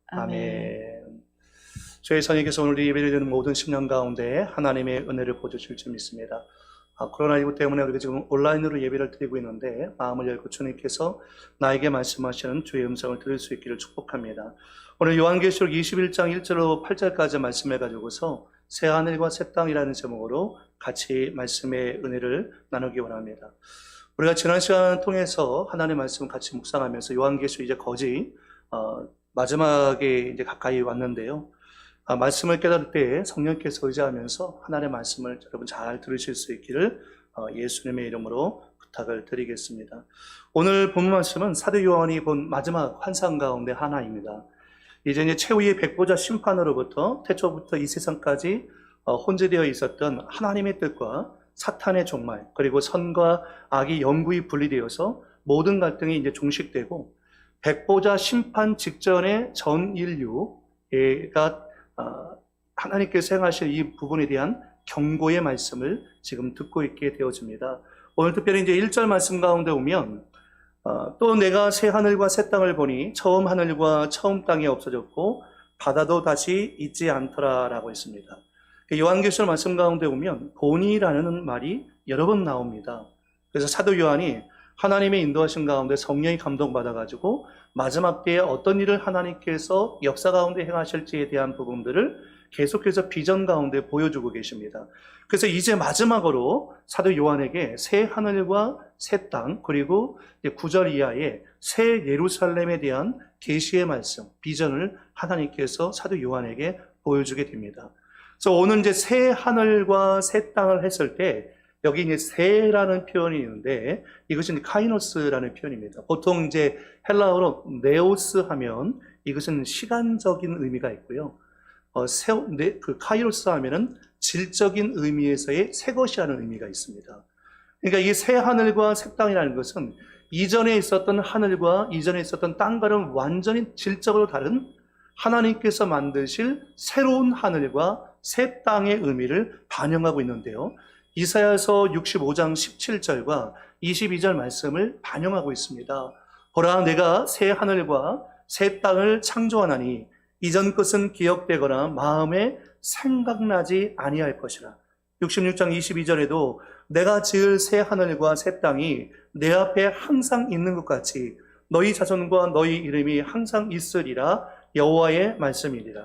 아멘. 아멘. 저희 선생님께서 오늘 예배를 드리는 모든 심령 가운데 하나님의 은혜를 보여주실 줄 믿습니다. 코로나19 때문에 우리가 지금 온라인으로 예배를 드리고 있는데 마음을 열고 주님께서 나에게 말씀하시는 주의 음성을 들을 수 있기를 축복합니다. 오늘 요한계시록 21장 1절로 8절까지 말씀해 가지고서 새하늘과 새 땅이라는 제목으로 같이 말씀의 은혜를 나누기 원합니다. 우리가 지난 시간을 통해서 하나님의 말씀을 같이 묵상하면서 요한계시록 이제 거의 마지막에 이제 가까이 왔는데요. 말씀을 깨달을 때 성령께서 의지하면서 하나님의 말씀을 여러분 잘 들으실 수 있기를 예수님의 이름으로 부탁을 드리겠습니다. 오늘 본 말씀은 사도 요한이 본 마지막 환상 가운데 하나입니다. 이제 최후의 백보자 심판으로부터 태초부터 이 세상까지 혼재되어 있었던 하나님의 뜻과 사탄의 종말, 그리고 선과 악이 영구히 분리되어서 모든 갈등이 이제 종식되고 백보자 심판 직전의 전 인류가 하나님께서 행하실 이 부분에 대한 경고의 말씀을 지금 듣고 있게 되어집니다. 오늘 특별히 이제 1절 말씀 가운데 오면 또 내가 새 하늘과 새 땅을 보니 처음 하늘과 처음 땅이 없어졌고 바다도 다시 있지 않더라라고 했습니다. 요한계시록 말씀 가운데 오면 보니라는 말이 여러 번 나옵니다. 그래서 사도 요한이 하나님의 인도하신 가운데 성령이 감동받아가지고 마지막 때에 어떤 일을 하나님께서 역사 가운데 행하실지에 대한 부분들을 계속해서 비전 가운데 보여주고 계십니다. 그래서 이제 마지막으로 사도 요한에게 새 하늘과 새 땅, 그리고 9절 이하의 새 예루살렘에 대한 계시의 말씀, 비전을 하나님께서 사도 요한에게 보여주게 됩니다. 그래서 오늘 이제 새 하늘과 새 땅을 했을 때 여기 이제 새라는 표현이 있는데 이것은 카이노스라는 표현입니다. 보통 이제 헬라어로 네오스 하면 이것은 시간적인 의미가 있고요. 그 카이로스 하면은 질적인 의미에서의 새 것이라는 의미가 있습니다. 그러니까 이 새 하늘과 새 땅이라는 것은 이전에 있었던 하늘과 이전에 있었던 땅과는 완전히 질적으로 다른 하나님께서 만드실 새로운 하늘과 새 땅의 의미를 반영하고 있는데요. 이사야서 65장 17절과 22절 말씀을 반영하고 있습니다. 보라, 내가 새 하늘과 새 땅을 창조하나니 이전 것은 기억되거나 마음에 생각나지 아니할 것이라. 66장 22절에도 내가 지을 새 하늘과 새 땅이 내 앞에 항상 있는 것 같이 너희 자손과 너희 이름이 항상 있으리라. 여호와의 말씀이니라.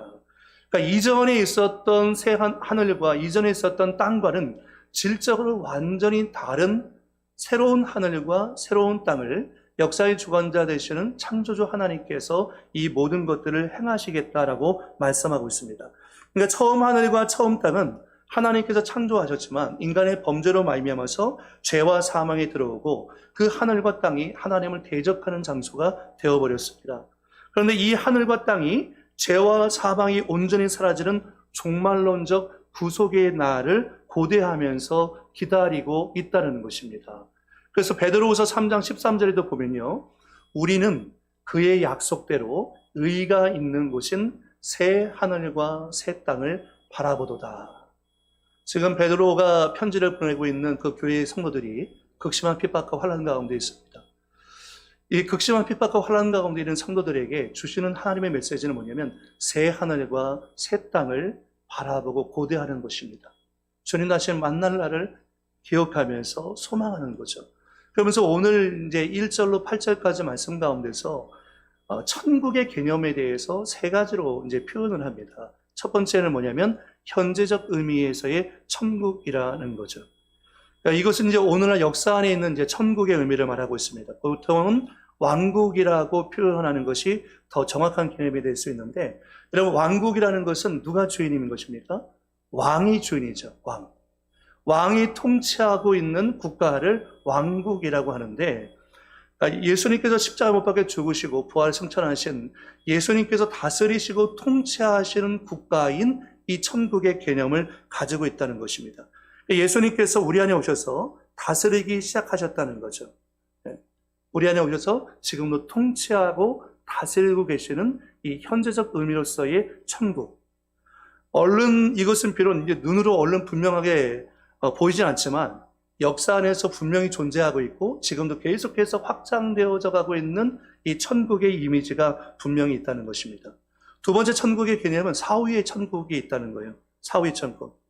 그러니까 이전에 있었던 새 하늘과 이전에 있었던 땅과는 질적으로 완전히 다른 새로운 하늘과 새로운 땅을 역사의 주관자 되시는 창조주 하나님께서 이 모든 것들을 행하시겠다라고 말씀하고 있습니다. 그러니까 처음 하늘과 처음 땅은 하나님께서 창조하셨지만 인간의 범죄로 말미암아서 죄와 사망에 들어오고 그 하늘과 땅이 하나님을 대적하는 장소가 되어버렸습니다. 그런데 이 하늘과 땅이 죄와 사망이 온전히 사라지는 종말론적 구속의 날을 고대하면서 기다리고 있다는 것입니다. 그래서 베드로후서 3장 13절에도 보면요, 우리는 그의 약속대로 의가 있는 곳인 새 하늘과 새 땅을 바라보도다. 지금 베드로가 편지를 보내고 있는 그 교회의 성도들이 극심한 핍박과 환난 가운데 있습니다. 이 극심한 핍박과 환난 가운데 있는 성도들에게 주시는 하나님의 메시지는 뭐냐면 새 하늘과 새 땅을 바라보고 고대하는 것입니다. 주님 다시 만날 날을 기억하면서 소망하는 거죠. 그러면서 오늘 이제 1절로 8절까지 말씀 가운데서 천국의 개념에 대해서 세 가지로 이제 표현을 합니다. 첫 번째는 뭐냐면 현재적 의미에서의 천국이라는 거죠. 그러니까 이것은 이제 오늘날 역사 안에 있는 이제 천국의 의미를 말하고 있습니다. 보통은 왕국이라고 표현하는 것이 더 정확한 개념이 될 수 있는데, 여러분, 왕국이라는 것은 누가 주인인 것입니까? 왕이 주인이죠. 왕이 통치하고 있는 국가를 왕국이라고 하는데, 예수님께서 십자가 못 박혀 죽으시고 부활 승천하신 예수님께서 다스리시고 통치하시는 국가인 이 천국의 개념을 가지고 있다는 것입니다. 예수님께서 우리 안에 오셔서 다스리기 시작하셨다는 거죠. 우리 안에 오셔서 지금도 통치하고 다스리고 계시는 이 현재적 의미로서의 천국. 얼른 이것은 비록 이제 눈으로 얼른 분명하게 보이진 않지만 역사 안에서 분명히 존재하고 있고 지금도 계속해서 확장되어져 가고 있는 이 천국의 이미지가 분명히 있다는 것입니다. 두 번째 천국의 개념은 사후의 천국이 있다는 거예요. 사후의 천국.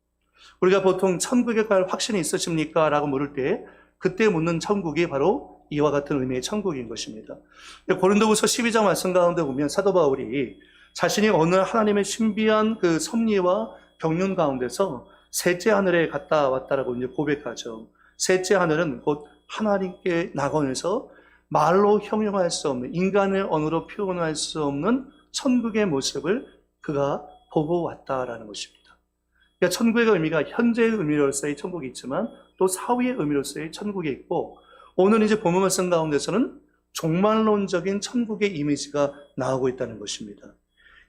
우리가 보통 천국에 갈 확신이 있으십니까? 라고 물을 때 그때 묻는 천국이 바로 이와 같은 의미의 천국인 것입니다. 고린도후서 12장 말씀 가운데 보면 사도 바울이 자신이 어느 하나님의 신비한 그 섭리와 경륜 가운데서 셋째 하늘에 갔다 왔다라고 이제 고백하죠. 셋째 하늘은 곧 하나님께 낙원에서 말로 형용할 수 없는, 인간의 언어로 표현할 수 없는 천국의 모습을 그가 보고 왔다라는 것입니다. 그러니까 천국의 의미가 현재의 의미로서의 천국이 있지만 또 사후의 의미로서의 천국이 있고, 오늘 이제 본문 말씀 가운데서는 종말론적인 천국의 이미지가 나오고 있다는 것입니다.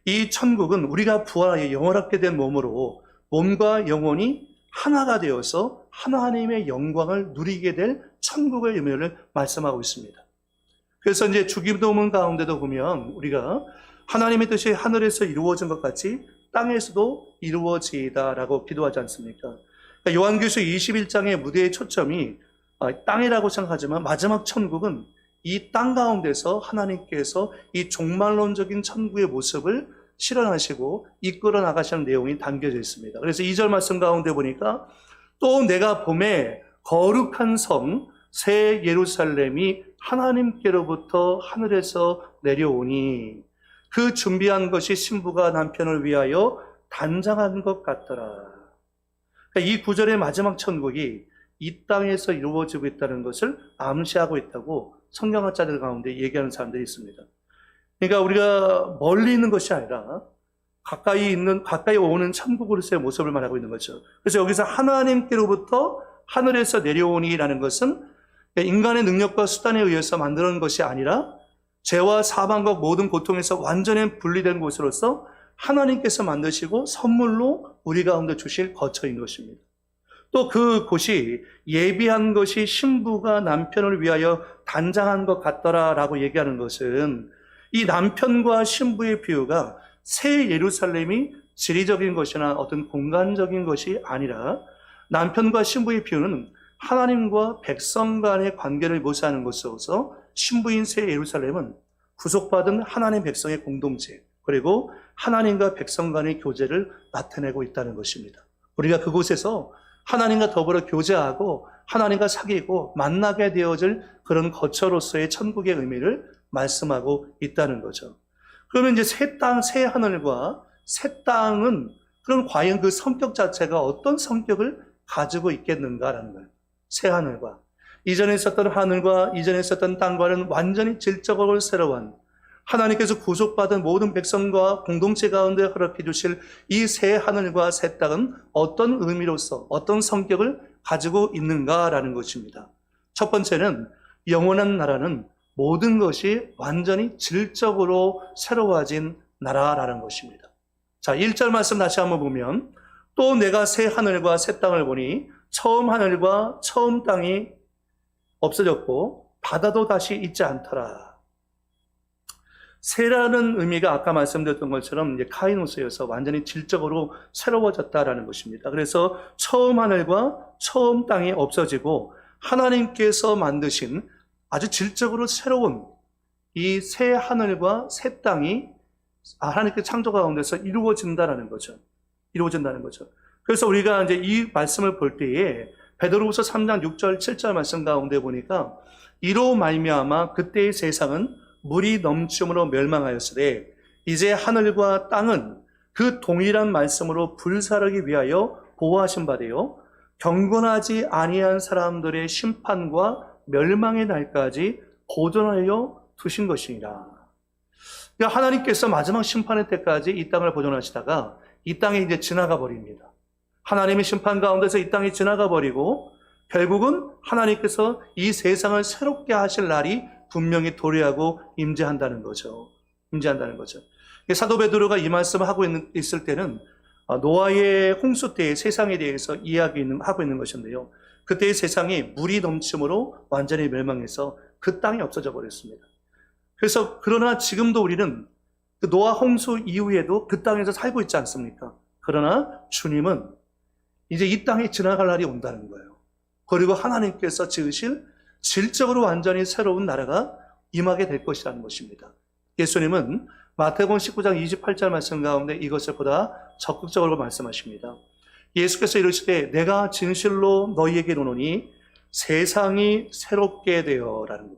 이 천국은 우리가 부활하여 영원하게 된 몸으로 몸과 영혼이 하나가 되어서 하나님의 영광을 누리게 될 천국의 의미를 말씀하고 있습니다. 그래서 이제 주기도문 가운데도 보면 우리가 하나님의 뜻이 하늘에서 이루어진 것 같이 땅에서도 이루어지이다라고 기도하지 않습니까? 그러니까 요한계시록 21장의 무대의 초점이 땅이라고 생각하지만 마지막 천국은 이 땅 가운데서 하나님께서 이 종말론적인 천국의 모습을 실현하시고 이끌어 나가시는 내용이 담겨져 있습니다. 그래서 2절 말씀 가운데 보니까 또 내가 봄에 거룩한 성 새 예루살렘이 하나님께로부터 하늘에서 내려오니 그 준비한 것이 신부가 남편을 위하여 단장한 것 같더라. 그러니까 이 구절의 마지막 천국이 이 땅에서 이루어지고 있다는 것을 암시하고 있다고 성경학자들 가운데 얘기하는 사람들이 있습니다. 그러니까 우리가 멀리 있는 것이 아니라 가까이 오는 천국으로서의 모습을 말하고 있는 거죠. 그래서 여기서 하나님께로부터 하늘에서 내려오니라는 것은 인간의 능력과 수단에 의해서 만드는 것이 아니라 죄와 사망과 모든 고통에서 완전히 분리된 곳으로서 하나님께서 만드시고 선물로 우리 가운데 주실 거처인 것입니다. 또 그 곳이 예비한 것이 신부가 남편을 위하여 단장한 것 같더라라고 얘기하는 것은 이 남편과 신부의 비유가 새 예루살렘이 지리적인 것이나 어떤 공간적인 것이 아니라 남편과 신부의 비유는 하나님과 백성 간의 관계를 묘사하는 것으로서 신부인 새 예루살렘은 구속받은 하나님 백성의 공동체, 그리고 하나님과 백성 간의 교제를 나타내고 있다는 것입니다. 우리가 그곳에서 하나님과 더불어 교제하고 하나님과 사귀고 만나게 되어질 그런 거처로서의 천국의 의미를 말씀하고 있다는 거죠. 그러면 이제 새 땅, 새 하늘과 새 땅은 그럼 과연 그 성격 자체가 어떤 성격을 가지고 있겠는가라는 거예요. 새 하늘과 이전에 있었던 하늘과 이전에 있었던 땅과는 완전히 질적으로 새로운 하나님께서 구속받은 모든 백성과 공동체 가운데 허락해 주실 이 새 하늘과 새 땅은 어떤 의미로서 어떤 성격을 가지고 있는가라는 것입니다. 첫 번째는 영원한 나라는 모든 것이 완전히 질적으로 새로워진 나라라는 것입니다. 자, 1절 말씀 다시 한번 보면 또 내가 새 하늘과 새 땅을 보니 처음 하늘과 처음 땅이 없어졌고 바다도 다시 있지 않더라. 새라는 의미가 아까 말씀드렸던 것처럼 이제 카이노스여서 완전히 질적으로 새로워졌다라는 것입니다. 그래서 처음 하늘과 처음 땅이 없어지고 하나님께서 만드신 아주 질적으로 새로운 이 새 하늘과 새 땅이 하나님께 창조 가운데서 이루어진다는 거죠. 이루어진다는 거죠. 그래서 우리가 이제 이 말씀을 볼 때에 베드로후서 3장 6절 7절 말씀 가운데 보니까 이로 말미암아 그때의 세상은 물이 넘침으로 멸망하였으되 이제 하늘과 땅은 그 동일한 말씀으로 불사르기 위하여 보호하신 바 되어 경건하지 아니한 사람들의 심판과 멸망의 날까지 보존하여 두신 것이니라. 그러니까 하나님께서 마지막 심판의 때까지 이 땅을 보존하시다가 이 땅에 이제 지나가 버립니다. 하나님의 심판 가운데서 이 땅이 지나가 버리고 결국은 하나님께서 이 세상을 새롭게 하실 날이 분명히 도래하고 임재한다는 거죠. 임재한다는 거죠. 사도 베드로가 이 말씀을 하고 있을 때는 노아의 홍수 때의 세상에 대해서 이야기하고 있는 것인데요. 그때의 세상이 물이 넘침으로 완전히 멸망해서 그 땅이 없어져 버렸습니다. 그래서 그러나 지금도 우리는 그 노아 홍수 이후에도 그 땅에서 살고 있지 않습니까? 그러나 주님은 이제 이 땅에 지나갈 날이 온다는 거예요. 그리고 하나님께서 지으실 질적으로 완전히 새로운 나라가 임하게 될 것이라는 것입니다. 예수님은 마태복음 19장 28절 말씀 가운데 이것을 보다 적극적으로 말씀하십니다. 예수께서 이르시되 내가 진실로 너희에게 이르노니 세상이 새롭게 되어라는 것.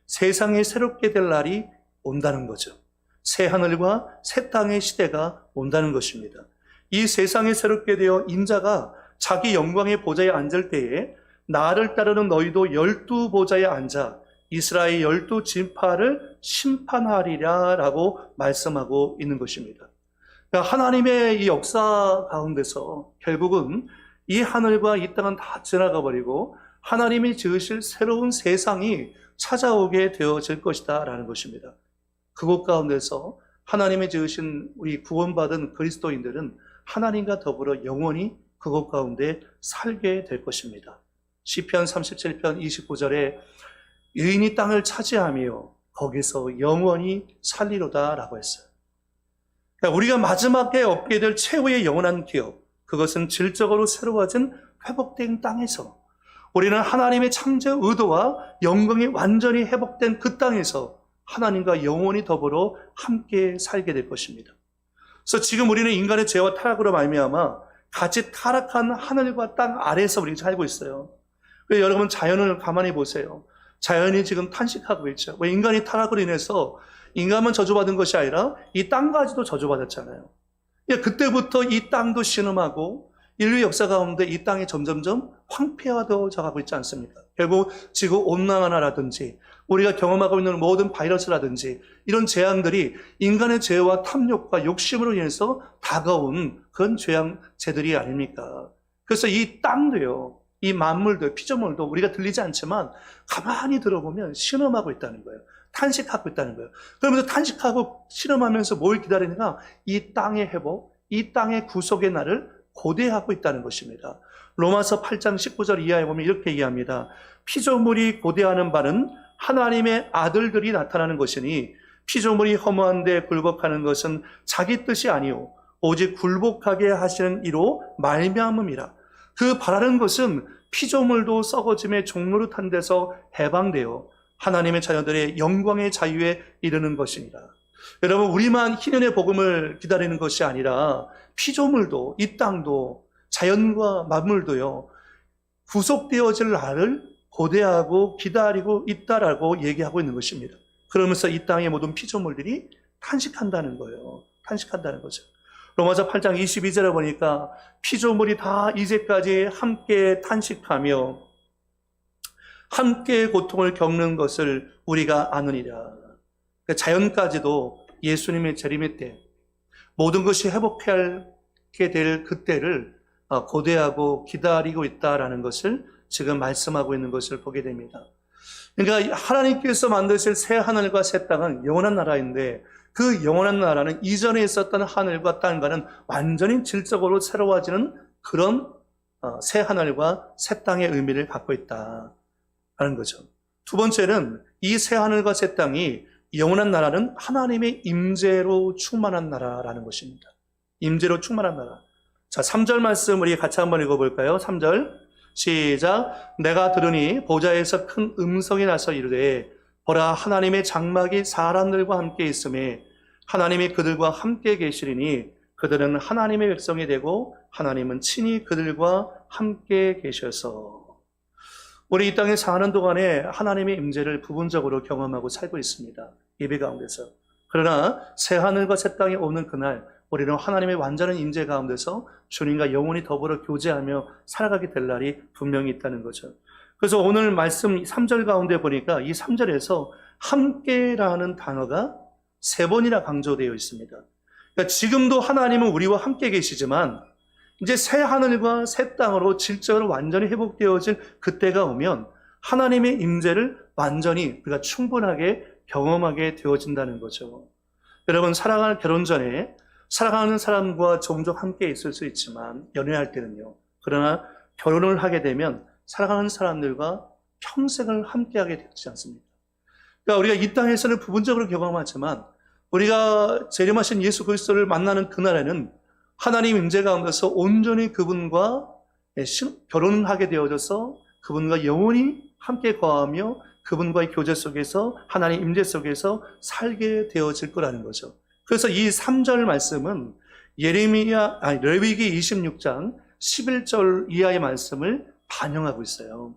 세상이 새롭게 될 날이 온다는 거죠. 새 하늘과 새 땅의 시대가 온다는 것입니다. 이 세상이 새롭게 되어 인자가 자기 영광의 보좌에 앉을 때에 나를 따르는 너희도 12보좌에 앉아 이스라엘 12진파를 심판하리라 라고 말씀하고 있는 것입니다. 그러니까 하나님의 이 역사 가운데서 결국은 이 하늘과 이 땅은 다 지나가 버리고 하나님이 지으실 새로운 세상이 찾아오게 되어질 것이다 라는 것입니다. 그곳 가운데서 하나님이 지으신 우리 구원받은 그리스도인들은 하나님과 더불어 영원히 그곳 가운데 살게 될 것입니다. 시편 37편 29절에 의인이 땅을 차지하며 거기서 영원히 살리로다 라고 했어요. 그러니까 우리가 마지막에 얻게 될 최후의 영원한 기업, 그것은 질적으로 새로워진 회복된 땅에서 우리는 하나님의 창조 의도와 영광이 완전히 회복된 그 땅에서 하나님과 영원히 더불어 함께 살게 될 것입니다. 그래서 지금 우리는 인간의 죄와 타락으로 말미암아 같이 타락한 하늘과 땅 아래에서 우리가 살고 있어요. 그래서 여러분 자연을 가만히 보세요. 자연이 지금 탄식하고 있죠. 왜? 인간이 타락으로 인해서 인간만 저주받은 것이 아니라 이 땅까지도 저주받았잖아요. 그때부터 이 땅도 신음하고 인류 역사 가운데 이 땅이 점점점 황폐화되어져 가고 있지 않습니까? 결국 지구온난화라든지 우리가 경험하고 있는 모든 바이러스라든지 이런 재앙들이 인간의 죄와 탐욕과 욕심으로 인해서 다가온 그런 재앙체들이 아닙니까? 그래서 이 땅도요, 이 만물도, 피조물도 우리가 들리지 않지만 가만히 들어보면 신음하고 있다는 거예요. 탄식하고 있다는 거예요. 그러면서 탄식하고 신음하면서 뭘 기다리는가? 이 땅의 회복, 이 땅의 구속의 날을 고대하고 있다는 것입니다. 로마서 8장 19절 이하에 보면 이렇게 얘기합니다. 피조물이 고대하는 바는 하나님의 아들들이 나타나는 것이니 피조물이 허무한데 굴복하는 것은 자기 뜻이 아니오 오직 굴복하게 하시는 이로 말미암음이라. 그 바라는 것은 피조물도 썩어짐의 종노릇한 데서 해방되어 하나님의 자녀들의 영광의 자유에 이르는 것이니라. 여러분, 우리만 희년의 복음을 기다리는 것이 아니라 피조물도, 이 땅도, 자연과 만물도요, 구속되어질 날을 고대하고 기다리고 있다라고 얘기하고 있는 것입니다. 그러면서 이 땅의 모든 피조물들이 탄식한다는 거예요. 탄식한다는 거죠. 로마서 8장 22절에 보니까 피조물이 다 이제까지 함께 탄식하며 함께 고통을 겪는 것을 우리가 아느니라. 자연까지도 예수님의 재림의 때 모든 것이 회복하게 될 그때를 고대하고 기다리고 있다라는 것을 지금 말씀하고 있는 것을 보게 됩니다. 그러니까 하나님께서 만드실 새 하늘과 새 땅은 영원한 나라인데 그 영원한 나라는 이전에 있었던 하늘과 땅과는 완전히 질적으로 새로워지는 그런 새 하늘과 새 땅의 의미를 갖고 있다라는 거죠. 두 번째는 이 새 하늘과 새 땅이 영원한 나라는 하나님의 임재로 충만한 나라라는 것입니다. 임재로 충만한 나라. 자, 3절 말씀 우리 같이 한번 읽어볼까요? 3절 시작. 내가 들으니 보좌에서 큰 음성이 나서 이르되 보라 하나님의 장막이 사람들과 함께 있음에 하나님이 그들과 함께 계시리니 그들은 하나님의 백성이 되고 하나님은 친히 그들과 함께 계셔서. 우리 이 땅에 사는 동안에 하나님의 임재를 부분적으로 경험하고 살고 있습니다. 예배 가운데서. 그러나 새 하늘과 새 땅이 오는 그날 우리는 하나님의 완전한 임재 가운데서 주님과 영원히 더불어 교제하며 살아가게 될 날이 분명히 있다는 거죠. 그래서 오늘 말씀 3절 가운데 보니까 이 3절에서 함께라는 단어가 3번이나 강조되어 있습니다. 그러니까 지금도 하나님은 우리와 함께 계시지만 이제 새 하늘과 새 땅으로 질적으로 완전히 회복되어질 그때가 오면 하나님의 임재를 완전히 우리가 충분하게 경험하게 되어진다는 거죠. 여러분, 사랑하는 결혼 전에 사랑하는 사람과 종종 함께 있을 수 있지만 연애할 때는요. 그러나 결혼을 하게 되면 사랑하는 사람들과 평생을 함께하게 되지 않습니까? 그러니까 우리가 이 땅에서는 부분적으로 경험하지만 우리가 재림하신 예수 그리스도를 만나는 그날에는 하나님 임재 가운데서 온전히 그분과 결혼하게 되어져서 그분과 영원히 함께 거하며 그분과의 교제 속에서 하나님 임재 속에서 살게 되어질 거라는 거죠. 그래서 이 3절 말씀은 레위기 26장 11절 이하의 말씀을 반영하고 있어요.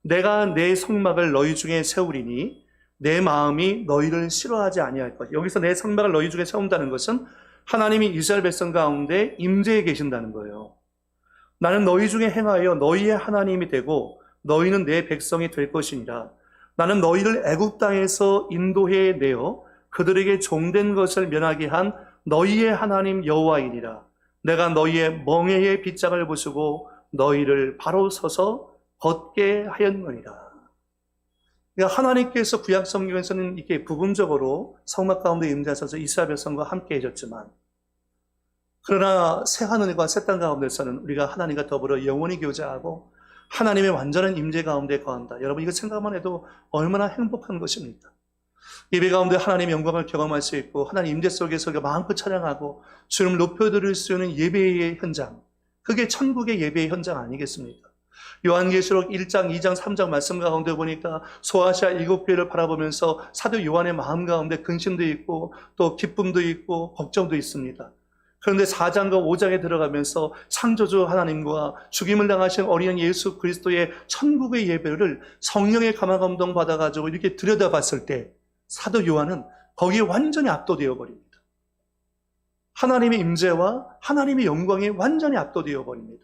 내가 내 성막을 너희 중에 세우리니 내 마음이 너희를 싫어하지 아니할 것. 여기서 내 성막을 너희 중에 세운다는 것은 하나님이 이스라엘 백성 가운데 임재해 계신다는 거예요. 나는 너희 중에 행하여 너희의 하나님이 되고 너희는 내 백성이 될 것이니라. 나는 너희를 애굽 땅에서 인도해 내어 그들에게 종된 것을 면하게 한 너희의 하나님 여호와이니라. 내가 너희의 멍에의 빗장을 부수고 너희를 바로 서서 걷게 하였느니라. 그러니까 하나님께서 구약 성경에서는 이렇게 부분적으로 성막 가운데 임재하셔서 이스라엘 백성과 함께 해줬지만, 그러나 새 하늘과 새 땅 가운데서는 우리가 하나님과 더불어 영원히 교제하고 하나님의 완전한 임재 가운데 거한다. 여러분, 이거 생각만 해도 얼마나 행복한 것입니까? 예배 가운데 하나님의 영광을 경험할 수 있고 하나님 임재 속에서 우리가 마음껏 찬양하고 주님을 높여드릴 수 있는 예배의 현장, 그게 천국의 예배의 현장 아니겠습니까? 요한계시록 1장, 2장, 3장 말씀 가운데 보니까 소아시아 7교회를 바라보면서 사도 요한의 마음 가운데 근심도 있고 또 기쁨도 있고 걱정도 있습니다. 그런데 4장과 5장에 들어가면서 창조주 하나님과 죽임을 당하신 어린이 예수 그리스도의 천국의 예배를 성령의 감화감동 받아가지고 이렇게 들여다봤을 때 사도 요한은 거기에 완전히 압도되어 버립니다. 하나님의 임재와 하나님의 영광에 완전히 압도되어 버립니다.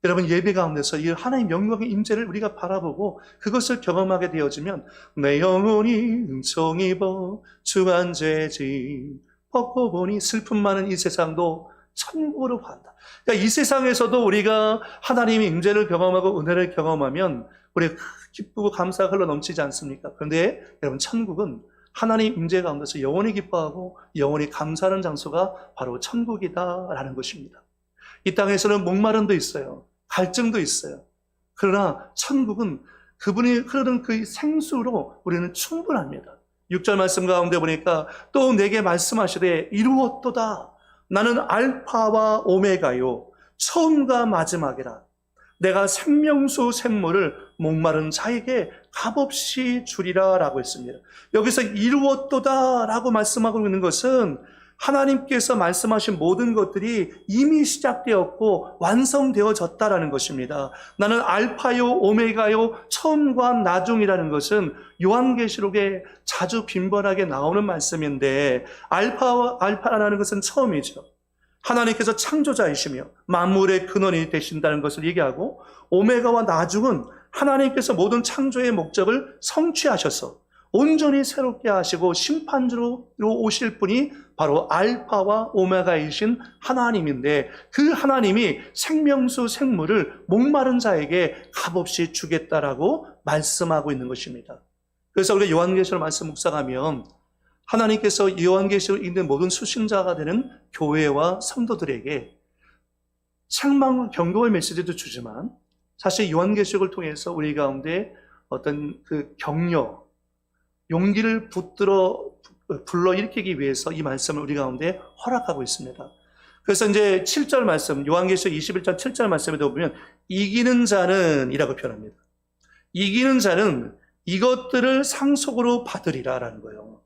여러분, 예배 가운데서 이 하나님 영광의 임재를 우리가 바라보고 그것을 경험하게 되어지면 내 영혼이 은총 입어 주 안죄지 벗고 보니 슬픔 많은 이 세상도 천국으로 간다. 그러니까 이 세상에서도 우리가 하나님의 임재를 경험하고 은혜를 경험하면 우리가 기쁘고 감사가 흘러 넘치지 않습니까? 그런데 여러분, 천국은 하나님 임재 가운데서 영원히 기뻐하고 영원히 감사하는 장소가 바로 천국이다라는 것입니다. 이 땅에서는 목마름도 있어요. 갈증도 있어요. 그러나 천국은 그분이 흐르는 그 생수로 우리는 충분합니다. 6절 말씀 가운데 보니까 또 내게 말씀하시되 이루었도다. 나는 알파와 오메가요 처음과 마지막이라. 내가 생명수 샘물을 목마른 자에게 값없이 주리라 라고 했습니다. 여기서 이루었도다 라고 말씀하고 있는 것은 하나님께서 말씀하신 모든 것들이 이미 시작되었고 완성되어졌다라는 것입니다. 나는 알파요 오메가요 처음과 나중이라는 것은 요한계시록에 자주 빈번하게 나오는 말씀인데, 알파라는 것은 처음이죠. 하나님께서 창조자이시며 만물의 근원이 되신다는 것을 얘기하고, 오메가와 나중은 하나님께서 모든 창조의 목적을 성취하셔서 온전히 새롭게 하시고 심판주로 오실 분이 바로 알파와 오메가이신 하나님인데, 그 하나님이 생명수 생물을 목마른 자에게 값없이 주겠다라고 말씀하고 있는 것입니다. 그래서 우리가 요한계시록 말씀 묵상하면 하나님께서 요한계시록 읽는 모든 수신자가 되는 교회와 성도들에게 책망과 경고의 메시지도 주지만, 사실 요한계시록을 통해서 우리 가운데 어떤 그 격려, 용기를 불러일으키기 위해서 이 말씀을 우리 가운데 허락하고 있습니다. 그래서 이제 7절 말씀, 요한계시록 21장 7절 말씀에도 보면 이기는 자는 이라고 표현합니다. 이기는 자는 이것들을 상속으로 받으리라라는 거예요.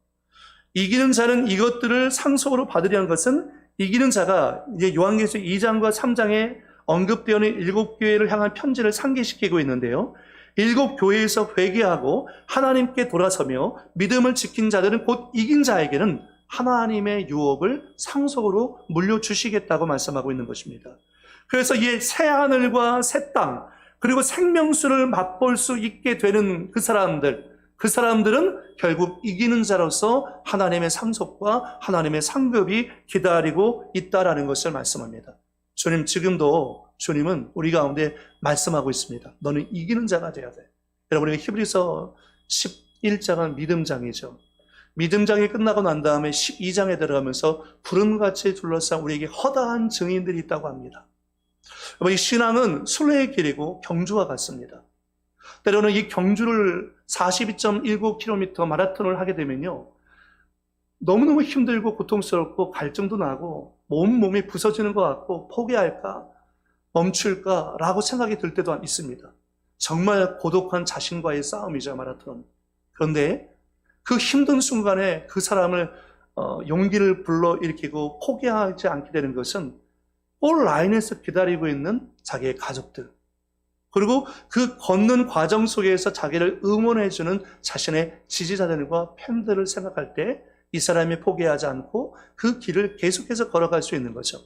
이기는 자는 이것들을 상속으로 받으리라는 것은, 이기는 자가 이제 요한계시록 2장과 3장에 언급되어 있는 7교회를 향한 편지를 상기시키고 있는데요. 7교회에서 회개하고 하나님께 돌아서며 믿음을 지킨 자들은 곧 이긴 자에게는 하나님의 유업을 상속으로 물려주시겠다고 말씀하고 있는 것입니다. 그래서 이 새 하늘과 새 땅, 그리고 생명수를 맛볼 수 있게 되는 그 사람들은 결국 이기는 자로서 하나님의 상속과 하나님의 상급이 기다리고 있다라는 것을 말씀합니다. 주님, 지금도 주님은 우리 가운데 말씀하고 있습니다. 너는 이기는 자가 돼야 돼. 여러분, 히브리서 11장은 믿음장이죠. 믿음장이 끝나고 난 다음에 12장에 들어가면서 구름같이 둘러싼 우리에게 허다한 증인들이 있다고 합니다. 이 신앙은 순례의 길이고 경주와 같습니다. 때로는 이 경주를 42.19km 마라톤을 하게 되면요, 너무너무 힘들고 고통스럽고 갈증도 나고 몸이 부서지는 것 같고 포기할까 멈출까 라고 생각이 들 때도 있습니다. 정말 고독한 자신과의 싸움이죠, 마라톤. 그런데 그 힘든 순간에 그 사람을 용기를 불러일으키고 포기하지 않게 되는 것은 골 라인에서 기다리고 있는 자기의 가족들, 그리고 그 걷는 과정 속에서 자기를 응원해주는 자신의 지지자들과 팬들을 생각할 때 이 사람이 포기하지 않고 그 길을 계속해서 걸어갈 수 있는 거죠.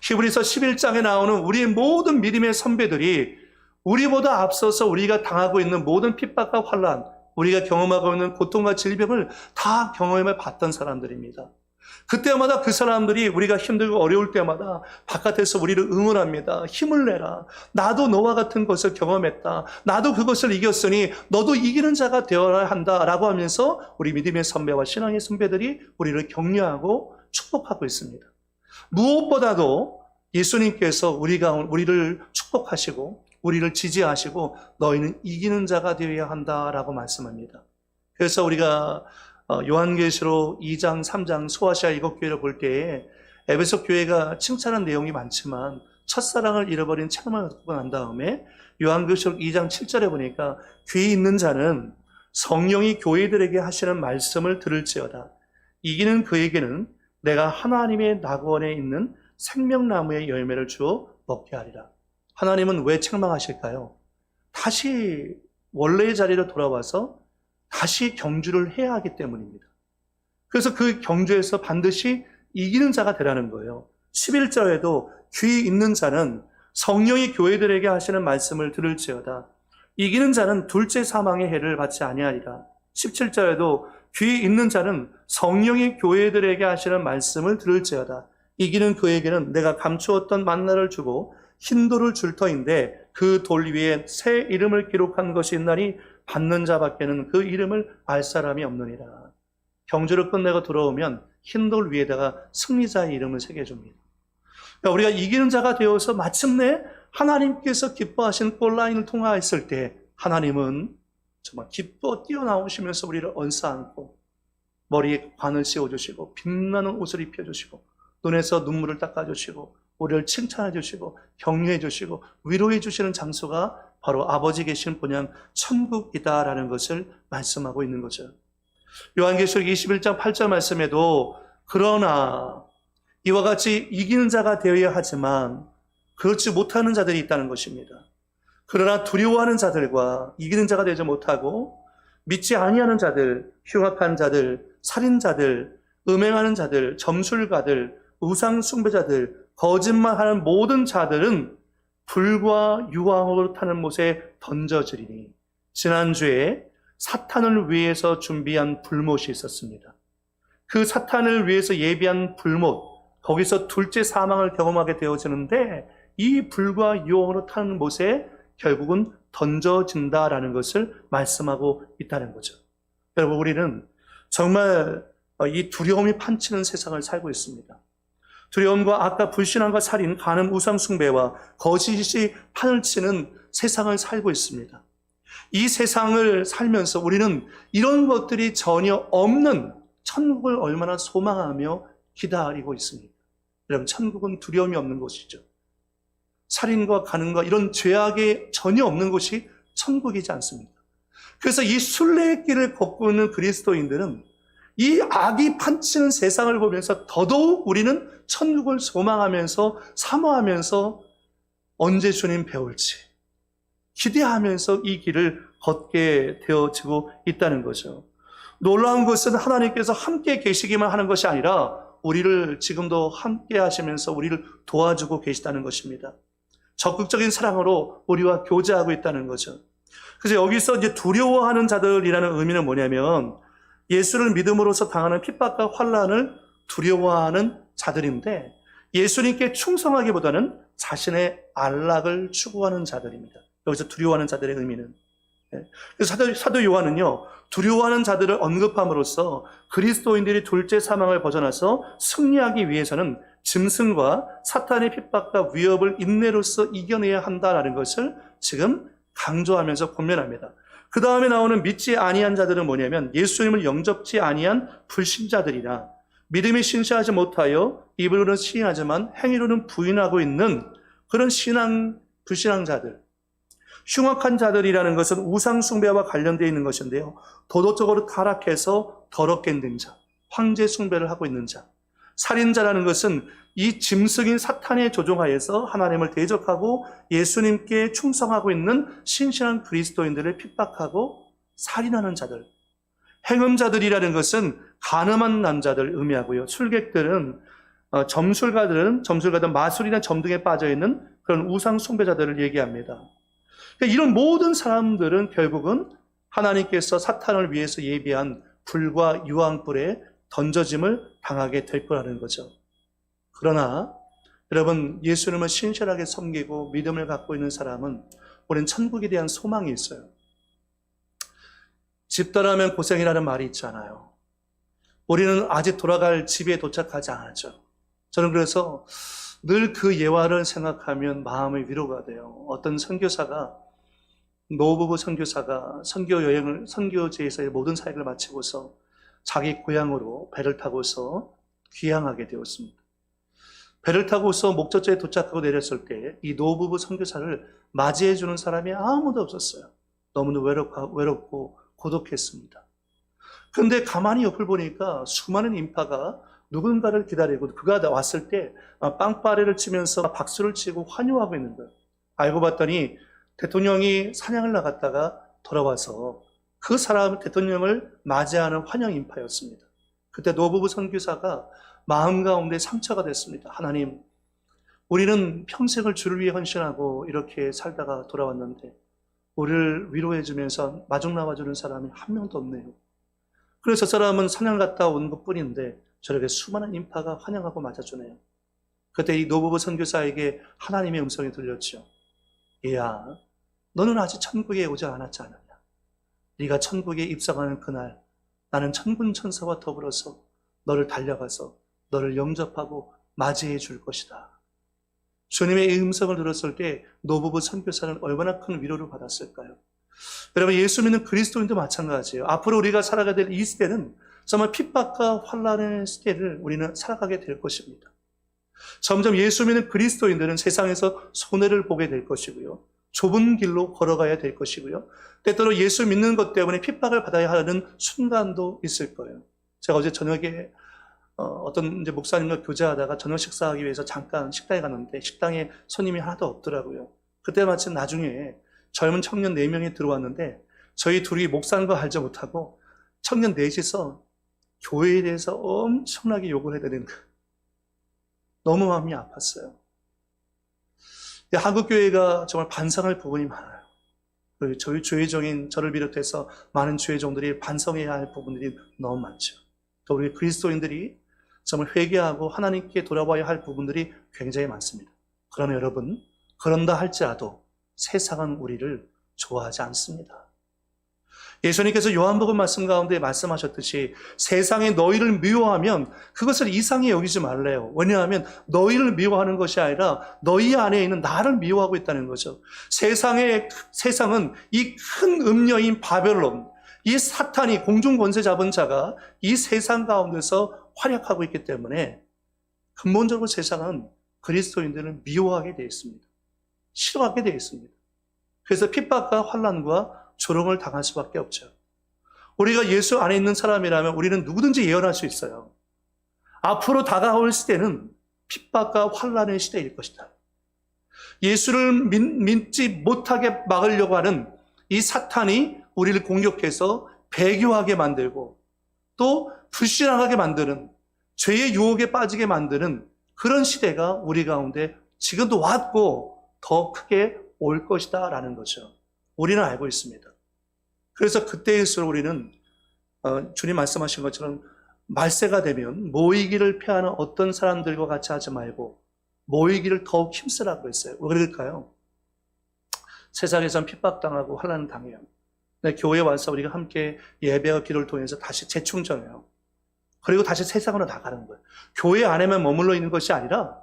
히브리서 11장에 나오는 우리의 모든 믿음의 선배들이 우리보다 앞서서 우리가 당하고 있는 모든 핍박과 환난, 우리가 경험하고 있는 고통과 질병을 다 경험해 봤던 사람들입니다. 그때마다 그 사람들이 우리가 힘들고 어려울 때마다 바깥에서 우리를 응원합니다. 힘을 내라. 나도 너와 같은 것을 경험했다. 나도 그것을 이겼으니 너도 이기는 자가 되어야 한다라고 하면서 우리 믿음의 선배와 신앙의 선배들이 우리를 격려하고 축복하고 있습니다. 무엇보다도 예수님께서 우리를 축복하시고 우리를 지지하시고 너희는 이기는 자가 되어야 한다라고 말씀합니다. 그래서 우리가 요한계시록 2장, 3장 소아시아 7교회를 볼 때에 에베소 교회가 칭찬한 내용이 많지만 첫사랑을 잃어버린 체험을 겪고 난 다음에 요한계시록 2장 7절에 보니까 귀 있는 자는 성령이 교회들에게 하시는 말씀을 들을지어다. 이기는 그에게는 내가 하나님의 낙원에 있는 생명나무의 열매를 주어 먹게 하리라. 하나님은 왜 책망하실까요? 다시 원래의 자리로 돌아와서 다시 경주를 해야 하기 때문입니다. 그래서 그 경주에서 반드시 이기는 자가 되라는 거예요. 11절에도 귀 있는 자는 성령이 교회들에게 하시는 말씀을 들을지어다. 이기는 자는 둘째 사망의 해를 받지 아니하리라. 17절에도 귀 있는 자는 성령이 교회들에게 하시는 말씀을 들을지어다. 이기는 그에게는 내가 감추었던 만나를 주고 흰 돌을 줄 터인데 그 돌 위에 새 이름을 기록한 것이 있나니 받는 자밖에는 그 이름을 알 사람이 없느니라. 경주를 끝내고 돌아오면 흰 돌 위에다가 승리자의 이름을 새겨줍니다. 그러니까 우리가 이기는 자가 되어서 마침내 하나님께서 기뻐하신 골라인을 통과했을 때 하나님은 정말 기뻐 뛰어나오시면서 우리를 언싸안고 머리에 관을 씌워주시고 빛나는 옷을 입혀주시고 눈에서 눈물을 닦아주시고 우리를 칭찬해 주시고 격려해 주시고 위로해 주시는 장소가 바로 아버지 계신 본향 천국이다라는 것을 말씀하고 있는 거죠. 요한계시록 21장 8절 말씀에도 그러나 이와 같이 이기는 자가 되어야 하지만 그렇지 못하는 자들이 있다는 것입니다. 그러나 두려워하는 자들과 이기는 자가 되지 못하고 믿지 아니하는 자들, 흉악한 자들, 살인자들, 음행하는 자들, 점술가들, 우상 숭배자들, 거짓말하는 모든 자들은 불과 유황으로 타는 못에 던져지리니 지난주에 사탄을 위해서 준비한 불못이 있었습니다. 그 사탄을 위해서 예비한 불못, 거기서 둘째 사망을 경험하게 되어지는데 이 불과 유황으로 타는 못에 결국은 던져진다라는 것을 말씀하고 있다는 거죠. 여러분, 우리는 정말 이 두려움이 판치는 세상을 살고 있습니다. 두려움과 악과 불신앙과 살인, 간음, 우상 숭배와 거짓이 판을 치는 세상을 살고 있습니다. 이 세상을 살면서 우리는 이런 것들이 전혀 없는 천국을 얼마나 소망하며 기다리고 있습니다. 여러분, 천국은 두려움이 없는 곳이죠. 살인과 간음과 이런 죄악이 전혀 없는 곳이 천국이지 않습니까? 그래서 이 순례의 길을 걷고 있는 그리스도인들은 이 악이 판치는 세상을 보면서 더더욱 우리는 천국을 소망하면서 사모하면서 언제 주님 배울지 기대하면서 이 길을 걷게 되어지고 있다는 거죠. 놀라운 것은 하나님께서 함께 계시기만 하는 것이 아니라 우리를 지금도 함께 하시면서 우리를 도와주고 계시다는 것입니다. 적극적인 사랑으로 우리와 교제하고 있다는 거죠. 그래서 여기서 이제 두려워하는 자들이라는 의미는 뭐냐면 예수를 믿음으로써 당하는 핍박과 환난을 두려워하는 자들인데 예수님께 충성하기보다는 자신의 안락을 추구하는 자들입니다. 여기서 두려워하는 자들의 의미는. 그래서 사도 요한은요, 두려워하는 자들을 언급함으로써 그리스도인들이 둘째 사망을 벗어나서 승리하기 위해서는 짐승과 사탄의 핍박과 위협을 인내로써 이겨내야 한다는 것을 지금 강조하면서 권면합니다. 그 다음에 나오는 믿지 아니한 자들은 뭐냐면 예수님을 영접지 아니한 불신자들이라 믿음이 신실하지 못하여 입으로는 시인하지만 행위로는 부인하고 있는 그런 불신앙자들, 흉악한 자들이라는 것은 우상 숭배와 관련되어 있는 것인데요. 도덕적으로 타락해서 더럽게 된 자, 황제 숭배를 하고 있는 자. 살인자라는 것은 이 짐승인 사탄의 조종하에서 하나님을 대적하고 예수님께 충성하고 있는 신실한 그리스도인들을 핍박하고 살인하는 자들. 행음자들이라는 것은 간음한 남자들 의미하고요. 술객들은 점술가들은 마술이나 점등에 빠져있는 그런 우상 숭배자들을 얘기합니다. 그러니까 이런 모든 사람들은 결국은 하나님께서 사탄을 위해서 예비한 불과 유황불에 던져짐을 당하게 될 거라는 거죠. 그러나 여러분, 예수님을 신실하게 섬기고 믿음을 갖고 있는 사람은 우리는 천국에 대한 소망이 있어요. 집 떠나면 고생이라는 말이 있잖아요. 우리는 아직 돌아갈 집에 도착하지 않았죠. 저는 그래서 늘 그 예화를 생각하면 마음의 위로가 돼요. 어떤 선교사가, 노부부 선교사가 선교제에서의 모든 사역을 마치고서 자기 고향으로 배를 타고서 귀향하게 되었습니다. 배를 타고서 목적지에 도착하고 내렸을 때 이 노부부 선교사를 맞이해 주는 사람이 아무도 없었어요. 너무나 외롭고 고독했습니다. 그런데 가만히 옆을 보니까 수많은 인파가 누군가를 기다리고 그가 왔을 때 빵빠레를 치면서 박수를 치고 환호하고 있는 거예요. 알고 봤더니 대통령이 사냥을 나갔다가 돌아와서 그 사람 대통령을 맞이하는 환영 인파였습니다. 그때 노부부 선교사가 마음 가운데 상처가 됐습니다. 하나님, 우리는 평생을 주를 위해 헌신하고 이렇게 살다가 돌아왔는데 우리를 위로해 주면서 마중 나와주는 사람이 한 명도 없네요. 그래서 저 사람은 사냥 갔다 온 것뿐인데 저렇게 수많은 인파가 환영하고 맞아주네요. 그때 이 노부부 선교사에게 하나님의 음성이 들렸죠. 얘야, 너는 아직 천국에 오지 않았지 않느냐. 네가 천국에 입성하는 그날 나는 천군 천사와 더불어서 너를 달려가서 너를 영접하고 맞이해 줄 것이다. 주님의 이 음성을 들었을 때 노부부 선교사는 얼마나 큰 위로를 받았을까요? 여러분, 예수 믿는 그리스도인도 마찬가지예요. 앞으로 우리가 살아가야 될 이 시대는 정말 핍박과 환난의 시대를 우리는 살아가게 될 것입니다. 점점 예수 믿는 그리스도인들은 세상에서 손해를 보게 될 것이고요. 좁은 길로 걸어가야 될 것이고요. 때때로 예수 믿는 것 때문에 핍박을 받아야 하는 순간도 있을 거예요. 제가 어제 저녁에 어떤 이제 목사님과 교제하다가 저녁 식사하기 위해서 잠깐 식당에 갔는데 식당에 손님이 하나도 없더라고요. 그때 마침 나중에 젊은 청년 4명이 들어왔는데 저희 둘이 목사인 거 알지 못하고 청년 넷이서 교회에 대해서 엄청나게 욕을 해대는 거예요. 너무 마음이 아팠어요. 한국교회가 정말 반성할 부분이 많아요. 저희 주회종인 저를 비롯해서 많은 주회종들이 반성해야 할 부분들이 너무 많죠. 또 우리 그리스도인들이 정말 회개하고 하나님께 돌아와야 할 부분들이 굉장히 많습니다. 그러나 여러분, 그런다 할지라도 세상은 우리를 좋아하지 않습니다. 예수님께서 요한복음 말씀 가운데 말씀하셨듯이 세상에 너희를 미워하면 그것을 이상히 여기지 말래요. 왜냐하면 너희를 미워하는 것이 아니라 너희 안에 있는 나를 미워하고 있다는 거죠. 세상은 이 큰 음녀인 바벨론, 이 사탄이 공중 권세 잡은 자가 이 세상 가운데서 활약하고 있기 때문에 근본적으로 세상은 그리스도인들을 미워하게 되어 있습니다. 싫어하게 되어 있습니다. 그래서 핍박과 환난과 조롱을 당할 수밖에 없죠. 우리가 예수 안에 있는 사람이라면 우리는 누구든지 예언할 수 있어요. 앞으로 다가올 시대는 핍박과 환난의 시대일 것이다. 예수를 믿지 못하게 막으려고 하는 이 사탄이 우리를 공격해서 배교하게 만들고 또 불신앙하게 만드는, 죄의 유혹에 빠지게 만드는 그런 시대가 우리 가운데 지금도 왔고 더 크게 올 것이다 라는 거죠. 우리는 알고 있습니다. 그래서 그때일수록 우리는 주님 말씀하신 것처럼 말세가 되면 모이기를 피하는 어떤 사람들과 같이 하지 말고 모이기를 더욱 힘쓰라고 했어요. 왜 그럴까요? 세상에선 핍박당하고 환난을 당해요. 근데 교회에 와서 우리가 함께 예배와 기도를 통해서 다시 재충전해요. 그리고 다시 세상으로 나가는 거예요. 교회 안에만 머물러 있는 것이 아니라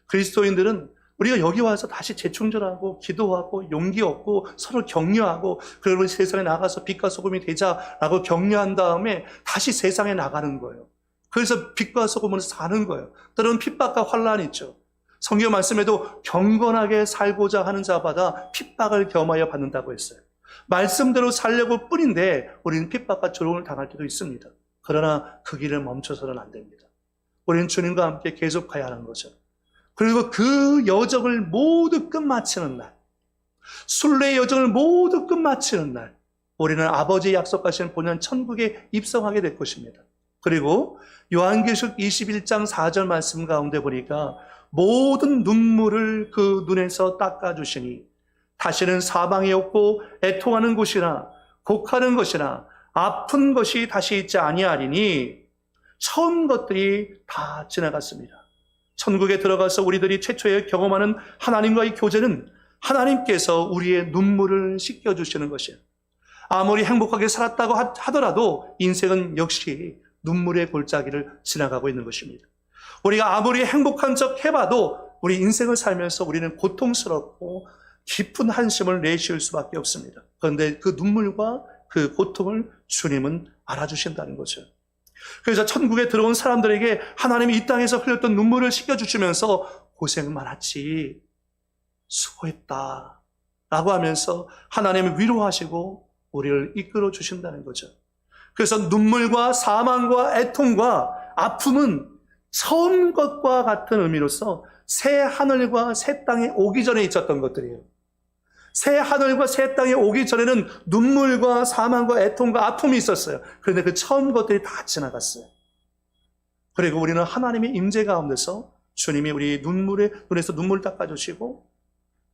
그리스도인들은 우리가 여기 와서 다시 재충전하고 기도하고 용기 얻고 서로 격려하고 그리고 세상에 나가서 빛과 소금이 되자라고 격려한 다음에 다시 세상에 나가는 거예요. 그래서 빛과 소금으로 사는 거예요. 때로는 핍박과 환난이 있죠. 성경 말씀에도 경건하게 살고자 하는 자마다 핍박을 겸하여 받는다고 했어요. 말씀대로 살려고 뿐인데 우리는 핍박과 조롱을 당할 때도 있습니다. 그러나 그 길을 멈춰서는 안 됩니다. 우리는 주님과 함께 계속 가야 하는 거죠. 그리고 그 여정을 모두 끝마치는 날, 순례의 여정을 모두 끝마치는 날, 우리는 아버지의 약속하신 본연 천국에 입성하게 될 것입니다. 그리고 요한계시록 21장 4절 말씀 가운데 보니까 모든 눈물을 그 눈에서 닦아주시니 다시는 사방이 없고 애통하는 곳이나 곡하는 것이나 아픈 것이 다시 있지 아니하리니 처음 것들이 다 지나갔습니다. 천국에 들어가서 우리들이 최초에 경험하는 하나님과의 교제는 하나님께서 우리의 눈물을 씻겨주시는 것이에요. 아무리 행복하게 살았다고 하더라도 인생은 역시 눈물의 골짜기를 지나가고 있는 것입니다. 우리가 아무리 행복한 척 해봐도 우리 인생을 살면서 우리는 고통스럽고 깊은 한심을 내쉬울 수밖에 없습니다. 그런데 그 눈물과 그 고통을 주님은 알아주신다는 거죠. 그래서 천국에 들어온 사람들에게 하나님이 이 땅에서 흘렸던 눈물을 씻겨주시면서 고생 많았지, 수고했다 라고 하면서 하나님을 위로하시고 우리를 이끌어 주신다는 거죠. 그래서 눈물과 사망과 애통과 아픔은 처음 것과 같은 의미로서 새 하늘과 새 땅에 오기 전에 있었던 것들이에요. 새 하늘과 새 땅에 오기 전에는 눈물과 사망과 애통과 아픔이 있었어요. 그런데 그 처음 것들이 다 지나갔어요. 그리고 우리는 하나님의 임재 가운데서 주님이 우리 눈에서 눈물을 닦아주시고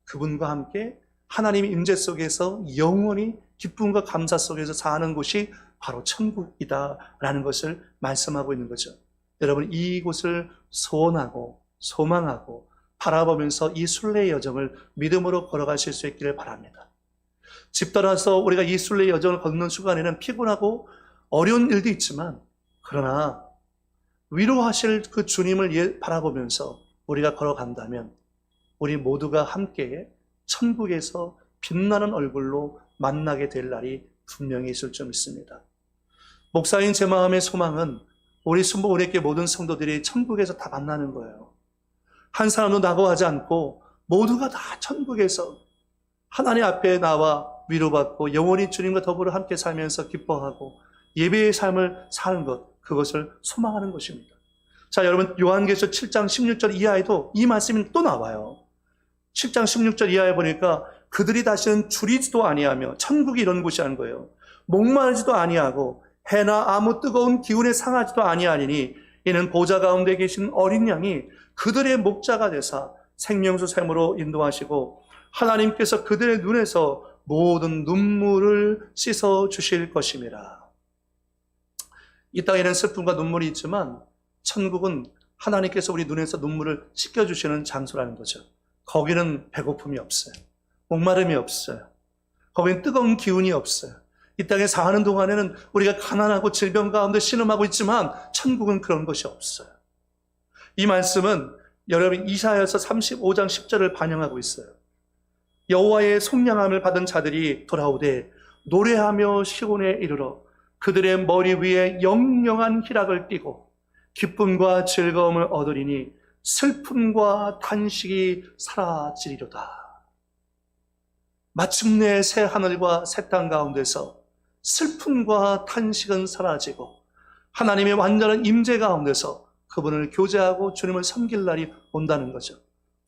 그분과 함께 하나님의 임재 속에서 영원히 기쁨과 감사 속에서 사는 곳이 바로 천국이다라는 것을 말씀하고 있는 거죠. 여러분, 이곳을 소원하고 소망하고 바라보면서 이 순례의 여정을 믿음으로 걸어가실 수 있기를 바랍니다. 집 떠나서 우리가 이 순례의 여정을 걷는 순간에는 피곤하고 어려운 일도 있지만 그러나 위로하실 그 주님을 바라보면서 우리가 걸어간다면 우리 모두가 함께 천국에서 빛나는 얼굴로 만나게 될 날이 분명히 있을 줄 믿습니다. 목사인 제 마음의 소망은 우리 순복음교회 모든 성도들이 천국에서 다 만나는 거예요. 한 사람도 낙오하지 않고 모두가 다 천국에서 하나님 앞에 나와 위로받고 영원히 주님과 더불어 함께 살면서 기뻐하고 예배의 삶을 사는 것, 그것을 소망하는 것입니다. 자, 여러분, 요한계시록 7장 16절 이하에도 이 말씀이 또 나와요. 7장 16절 이하에 보니까 그들이 다시는 줄이지도 아니하며 천국이 이런 곳이라는 거예요. 목마르지도 아니하고 해나 아무 뜨거운 기운에 상하지도 아니하니니 이는 보좌 가운데 계신 어린 양이 그들의 목자가 되사 생명수 샘으로 인도하시고 하나님께서 그들의 눈에서 모든 눈물을 씻어 주실 것임이라. 이 땅에는 슬픔과 눈물이 있지만 천국은 하나님께서 우리 눈에서 눈물을 씻겨주시는 장소라는 거죠. 거기는 배고픔이 없어요. 목마름이 없어요. 거기는 뜨거운 기운이 없어요. 이 땅에 사는 동안에는 우리가 가난하고 질병 가운데 신음하고 있지만 천국은 그런 것이 없어요. 이 말씀은 여러분 이사야서 35장 10절을 반영하고 있어요. 여호와의 속량함을 받은 자들이 돌아오되 노래하며 시온에 이르러 그들의 머리 위에 영영한 희락을 띠고 기쁨과 즐거움을 얻으리니 슬픔과 탄식이 사라지리로다. 마침내 새 하늘과 새 땅 가운데서 슬픔과 탄식은 사라지고 하나님의 완전한 임재 가운데서 그분을 교제하고 주님을 섬길 날이 온다는 거죠.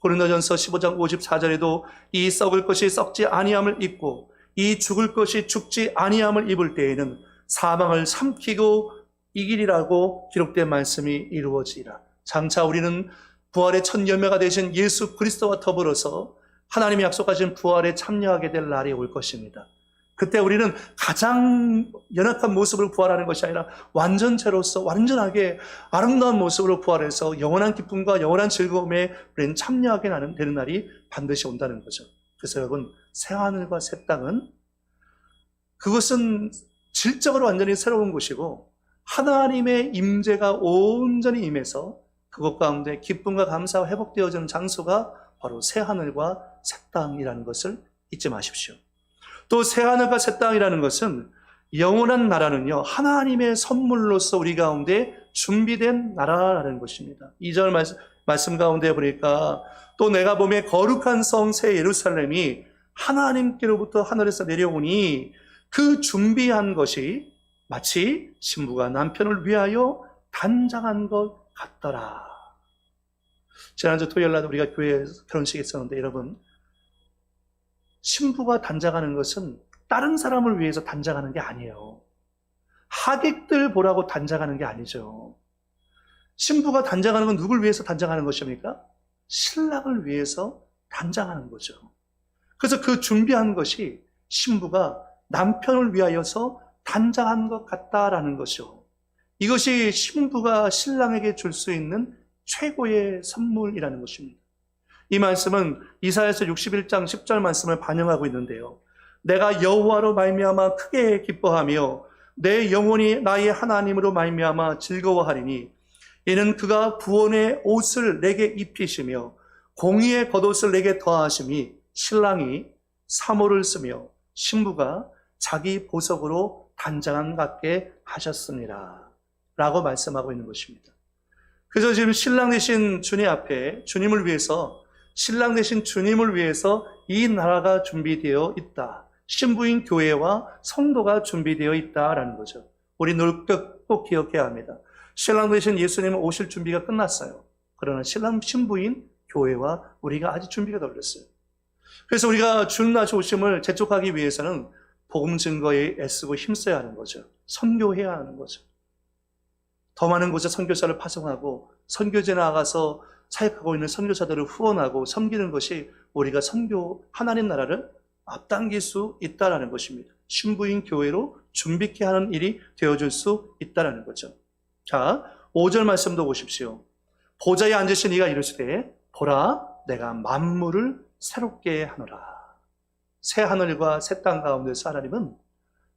고린도전서 15장 54절에도 이 썩을 것이 썩지 아니함을 입고 이 죽을 것이 죽지 아니함을 입을 때에는 사망을 삼키고 이기리라고 기록된 말씀이 이루어지리라. 장차 우리는 부활의 첫 열매가 되신 예수 그리스도와 더불어서 하나님이 약속하신 부활에 참여하게 될 날이 올 것입니다. 그때 우리는 가장 연약한 모습으로 부활하는 것이 아니라 완전체로서 완전하게 아름다운 모습으로 부활해서 영원한 기쁨과 영원한 즐거움에 우리는 참여하게 되는 날이 반드시 온다는 거죠. 그래서 여러분, 새하늘과 새 땅은 그것은 질적으로 완전히 새로운 곳이고 하나님의 임재가 온전히 임해서 그것 가운데 기쁨과 감사가 회복되어지는 장소가 바로 새하늘과 새 땅이라는 것을 잊지 마십시오. 또 새하늘과 새 땅이라는 것은 영원한 나라는요, 하나님의 선물로서 우리 가운데 준비된 나라라는 것입니다. 말씀 가운데 보니까 또 내가 보매 거룩한 성 새 예루살렘이 하나님께로부터 하늘에서 내려오니 그 준비한 것이 마치 신부가 남편을 위하여 단장한 것 같더라. 지난주 토요일 날 우리가 교회에 결혼식이 있었는데 여러분, 신부가 단장하는 것은 다른 사람을 위해서 단장하는 게 아니에요. 하객들 보라고 단장하는 게 아니죠. 신부가 단장하는 건 누굴 위해서 단장하는 것입니까? 신랑을 위해서 단장하는 거죠. 그래서 그 준비한 것이 신부가 남편을 위하여서 단장한 것 같다라는 것이죠. 이것이 신부가 신랑에게 줄 수 있는 최고의 선물이라는 것입니다. 이 말씀은 이사야서 61장 10절 말씀을 반영하고 있는데요. 내가 여호와로 말미암아 크게 기뻐하며 내 영혼이 나의 하나님으로 말미암아 즐거워하리니 이는 그가 구원의 옷을 내게 입히시며 공의의 겉옷을 내게 더하심이 신랑이 사모를 쓰며 신부가 자기 보석으로 단장한 같게 하셨습니다. 라고 말씀하고 있는 것입니다. 그래서 지금 신랑 되신 주님 앞에 주님을 위해서, 신랑 되신 주님을 위해서 이 나라가 준비되어 있다. 신부인 교회와 성도가 준비되어 있다라는 거죠. 우리 꼭 기억해야 합니다. 신랑 되신 예수님은 오실 준비가 끝났어요. 그러나 신부인 교회와 우리가 아직 준비가 덜 됐어요. 그래서 우리가 주님 다시 오심을 재촉하기 위해서는 복음 증거에 애쓰고 힘써야 하는 거죠. 선교해야 하는 거죠. 더 많은 곳에 선교사를 파송하고 선교지에 나가서 사역하고 있는 선교사들을 후원하고 섬기는 것이 우리가 하나님 나라를 앞당길 수 있다는 것입니다. 신부인 교회로 준비케 하는 일이 되어줄 수 있다는 거죠. 자, 5절 말씀도 보십시오. 보좌에 앉으신 이가 이르시되 보라 내가 만물을 새롭게 하노라. 새 하늘과 새 땅 가운데서 하나님은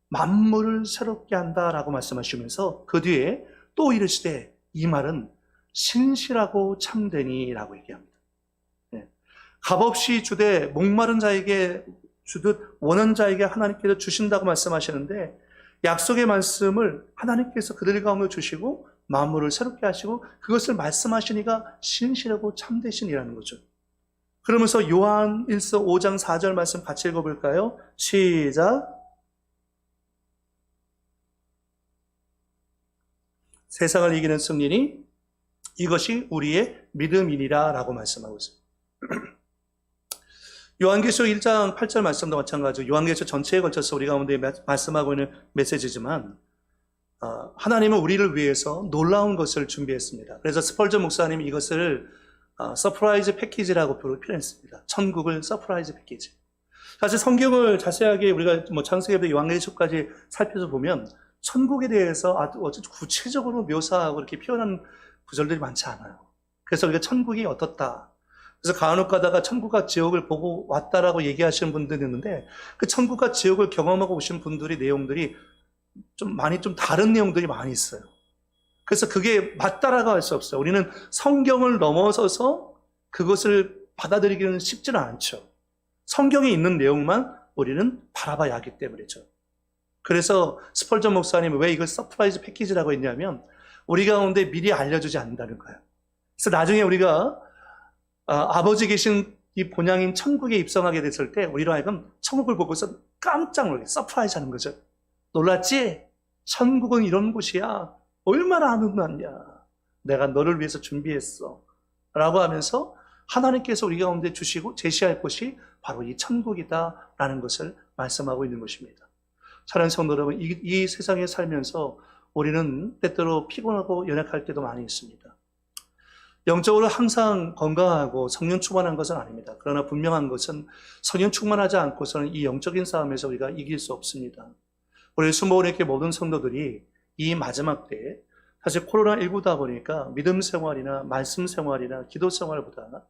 만물을 새롭게 한다라고 말씀하시면서 그 뒤에 또 이르시되 이 말은 신실하고 참되니라고 얘기합니다. 네. 값없이 주되 목마른 자에게 주듯 원하는 자에게 하나님께서 주신다고 말씀하시는데 약속의 말씀을 하나님께서 그들 가운데 주시고 만물을 새롭게 하시고 그것을 말씀하시니까 신실하고 참되신이라는 거죠. 그러면서 요한 1서 5장 4절 말씀 같이 읽어볼까요? 시작. 세상을 이기는 승리니 이것이 우리의 믿음이니라 라고 말씀하고 있습니다. 요한계시록 1장 8절 말씀도 마찬가지로 요한계시록 전체에 걸쳐서 우리 가운데 말씀하고 있는 메시지지만 하나님은 우리를 위해서 놀라운 것을 준비했습니다. 그래서 스펄전 목사님이 이것을 서프라이즈 패키지라고 표현했습니다. 천국을 서프라이즈 패키지. 사실 성경을 자세하게 우리가 창세기부터 요한계시록까지 살펴서 보면 천국에 대해서 아주 구체적으로 묘사하고 이렇게 표현하는 구절들이 많지 않아요. 그래서 우리가 천국이 어떻다. 그래서 간혹 가다가 천국과 지옥을 보고 왔다라고 얘기하시는 분들이 있는데 그 천국과 지옥을 경험하고 오신 분들이 내용들이 좀 다른 내용들이 많이 있어요. 그래서 그게 맞다라고 할 수 없어요. 우리는 성경을 넘어서서 그것을 받아들이기는 쉽지는 않죠. 성경에 있는 내용만 우리는 바라봐야 하기 때문이죠. 그래서 스펄전 목사님이 왜 이걸 서프라이즈 패키지라고 했냐면 우리 가운데 미리 알려주지 않는다는 거예요. 그래서 나중에 우리가 아버지 계신 이 본향인 천국에 입성하게 됐을 때 우리로 하여금 천국을 보고서 깜짝 놀라게 서프라이즈 하는 거죠. 놀랐지? 천국은 이런 곳이야. 얼마나 아름답냐. 내가 너를 위해서 준비했어. 라고 하면서 하나님께서 우리 가운데 주시고 제시할 곳이 바로 이 천국이다 라는 것을 말씀하고 있는 것입니다. 사랑하는 성도 여러분, 이 세상에 살면서 우리는 때때로 피곤하고 연약할 때도 많이 있습니다. 영적으로 항상 건강하고 성령 충만한 것은 아닙니다. 그러나 분명한 것은 성령 충만하지 않고서는 이 영적인 싸움에서 우리가 이길 수 없습니다. 우리 수모원에게 모든 성도들이 이 마지막 때에 사실 코로나19다 보니까 믿음 생활이나 말씀 생활이나 기도 생활보다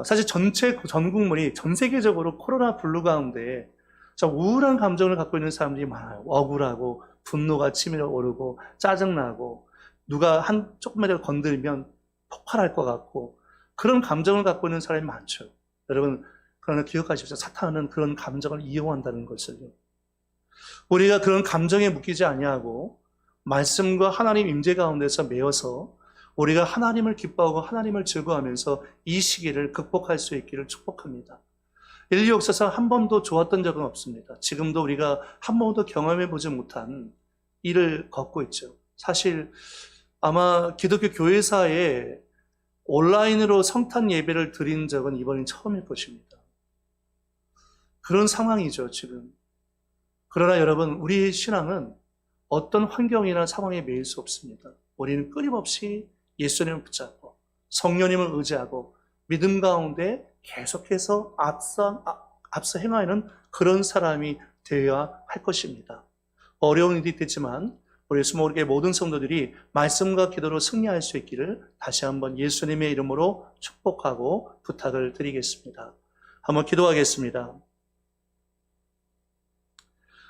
사실 전 국민이 전 세계적으로 코로나 블루 가운데 좀 우울한 감정을 갖고 있는 사람들이 많아요. 억울하고 분노가 치밀어 오르고 짜증나고 누가 조금만 건드리면 폭발할 것 같고 그런 감정을 갖고 있는 사람이 많죠. 여러분 그러나 기억하십시오. 사탄은 그런 감정을 이용한다는 것을요. 우리가 그런 감정에 묶이지 아니하고 말씀과 하나님 임재 가운데서 매어서 우리가 하나님을 기뻐하고 하나님을 즐거워하면서 이 시기를 극복할 수 있기를 축복합니다. 인류 역사상 한 번도 좋았던 적은 없습니다. 지금도 우리가 한 번도 경험해 보지 못한 일을 겪고 있죠. 사실 아마 기독교 교회사에 온라인으로 성탄 예배를 드린 적은 이번이 처음일 것입니다. 그런 상황이죠, 지금. 그러나 여러분, 우리의 신앙은 어떤 환경이나 상황에 매일 수 없습니다. 우리는 끊임없이 예수님을 붙잡고 성령님을 의지하고 믿음 가운데 계속해서 앞서 행하는 그런 사람이 되어야 할 것입니다. 어려운 일이 있겠지만 우리 수목교회 모든 성도들이 말씀과 기도로 승리할 수 있기를 다시 한번 예수님의 이름으로 축복하고 부탁을 드리겠습니다. 한번 기도하겠습니다.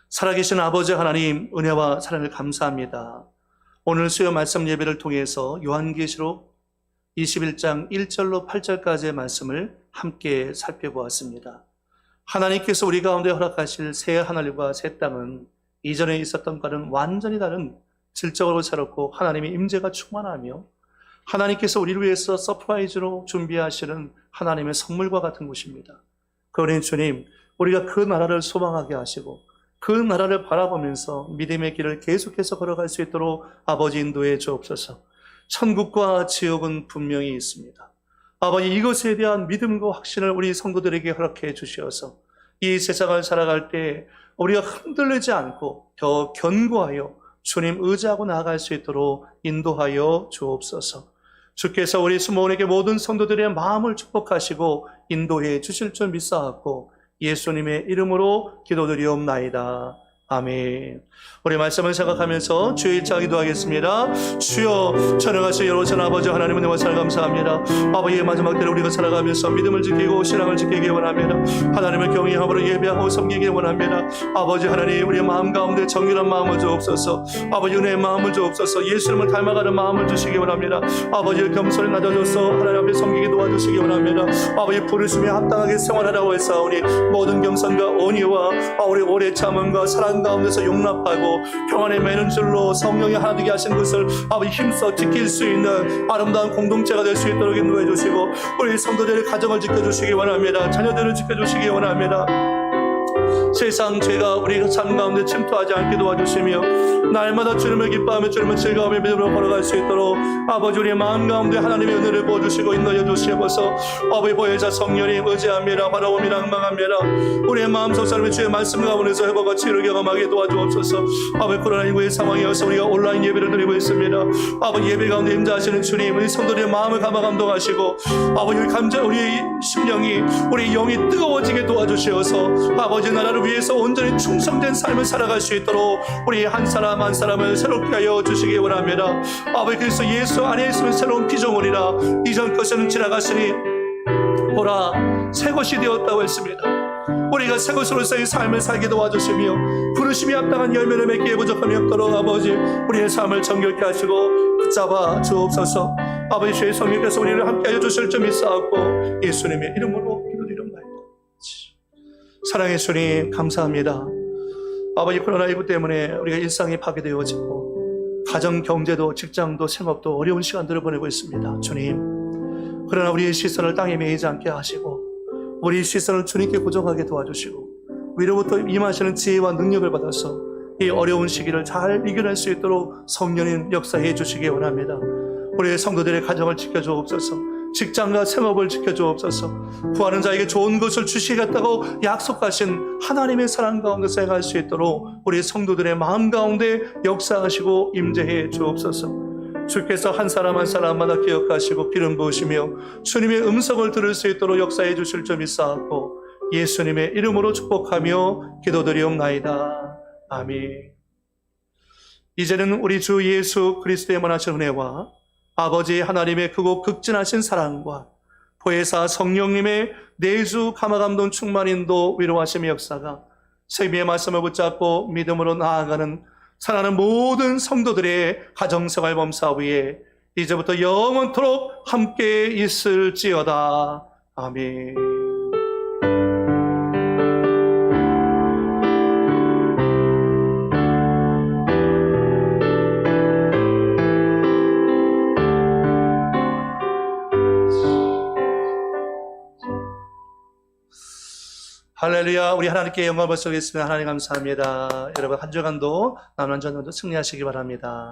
살아계신 아버지 하나님, 은혜와 사랑을 감사합니다. 오늘 수요 말씀 예배를 통해서 요한계시록 21장 1절로 8절까지의 말씀을 함께 살펴보았습니다. 하나님께서 우리 가운데 허락하실 새 하늘과 새 땅은 이전에 있었던 것과는 완전히 다른 질적으로 새롭고 하나님의 임재가 충만하며 하나님께서 우리를 위해서 서프라이즈로 준비하시는 하나님의 선물과 같은 곳입니다. 그러니 주님, 우리가 그 나라를 소망하게 하시고 그 나라를 바라보면서 믿음의 길을 계속해서 걸어갈 수 있도록 아버지 인도해 주옵소서. 천국과 지옥은 분명히 있습니다. 아버지, 이것에 대한 믿음과 확신을 우리 성도들에게 허락해 주시어서 이 세상을 살아갈 때 우리가 흔들리지 않고 더 견고하여 주님 의지하고 나아갈 수 있도록 인도하여 주옵소서. 주께서 우리 수목원에게 모든 성도들의 마음을 축복하시고 인도해 주실 줄 믿사옵고 예수님의 이름으로 기도드리옵나이다. 아멘. 우리 말씀을 생각하면서 주의 일차 기도하겠습니다. 주여, 전능하신 여로선 아버지 하나님의 은혜와 사랑 감사합니다. 아버지의 마지막 때를 우리가 살아가면서 믿음을 지키고 신앙을 지키기 원합니다. 하나님을 경외함으로 예배하고 섬기기 원합니다. 아버지 하나님, 우리의 마음 가운데 정결한 마음을 주옵소서. 아버지 은혜의 마음을 주옵소서. 예수님을 닮아가는 마음을 주시기 원합니다. 아버지 겸손히 낮아져서 하나님 앞에 섬기기 도와주시기 원합니다. 아버지 부르심에 합당하게 생활하라고 했사오니 모든 겸손과 온유와 우리 오래 참음과 사랑 가운데서 용납하고 평안에 매는 줄로 성령이 하나 되게 하신 것을 아버지 힘써 지킬 수 있는 아름다운 공동체가 될 수 있도록 인도해 주시고 우리 성도들의 가정을 지켜주시기 원합니다. 자녀들을 지켜주시기 원합니다. 세상 죄가 우리 삶 가운데 침투하지 않게 도와주시며 날마다 주님을 기뻐하며 주님을 즐거움의 믿음으로 걸어갈 수 있도록 아버지 우리의 마음 가운데 하나님의 은혜를 부어주시고 인도해 주시옵소서. 아버지 보혜사 성령님 의지합니다. 바라옵니다. 앙망합니다. 우리의 마음속 삶의 주의 말씀 가운데서 회복과 치유를 경험하게 도와주옵소서. 아버지 코로나19의 상황이어서 우리가 온라인 예배를 드리고 있습니다. 아버지 예배 가운데 임재하시는 주님, 우리 성도들의 마음을 감동하시고 아버지 우리 심령이 우리 영이 뜨거워지게 도와주시어서 아버지 나라를 위해서 온전히 충성된 삶을 살아갈 수 있도록 우리 한 사람 한 사람을 새롭게 하여 주시기 원합니다. 아버지 그리스도 예수 안에 있으면 새로운 피조물이라 이전 것은 지나갔으니 보라 새 것이 되었다고 했습니다. 우리가 새 것으로서의 삶을 살게 도와주시며 부르심이 합당한 열매를 맺기에 부족함이 없도록 아버지 우리의 삶을 정결케 하시고 붙잡아 주옵소서. 아버지 주의 성령께서 우리를 함께하여 주실 줄 믿사옵고 예수님의 이름으로 기도드립니다. 사랑의 주님 감사합니다. 아버지 코로나19 때문에 우리가 일상이 파괴되어지고 가정 경제도 직장도 생업도 어려운 시간들을 보내고 있습니다. 주님, 그러나 우리의 시선을 땅에 매이지 않게 하시고 우리 시선을 주님께 고정하게 도와주시고 위로부터 임하시는 지혜와 능력을 받아서 이 어려운 시기를 잘 이겨낼 수 있도록 성령님 역사해 주시기 원합니다. 우리의 성도들의 가정을 지켜주옵소서. 직장과 생업을 지켜주옵소서. 구하는 자에게 좋은 것을 주시겠다고 약속하신 하나님의 사랑 가운데서 행할 수 있도록 우리 성도들의 마음 가운데 역사하시고 임재해 주옵소서. 주께서 한 사람 한 사람마다 기억하시고 기름 부으시며 주님의 음성을 들을 수 있도록 역사해 주실 줄 믿사옵고 예수님의 이름으로 축복하며 기도드리옵나이다. 아멘. 이제는 우리 주 예수 그리스도의 만하신 은혜와 아버지 하나님의 크고 극진하신 사랑과 보혜사 성령님의 내주 감화감동 충만인도 위로하심의 역사가 생명의 말씀을 붙잡고 믿음으로 나아가는 사랑하는 모든 성도들의 가정생활 범사 위에 이제부터 영원토록 함께 있을지어다. 아멘. 할렐루야. 우리 하나님께 영광을 벌써 드리겠습니다. 하나님 감사합니다. 여러분 한 주간도 남은 전도 승리하시기 바랍니다.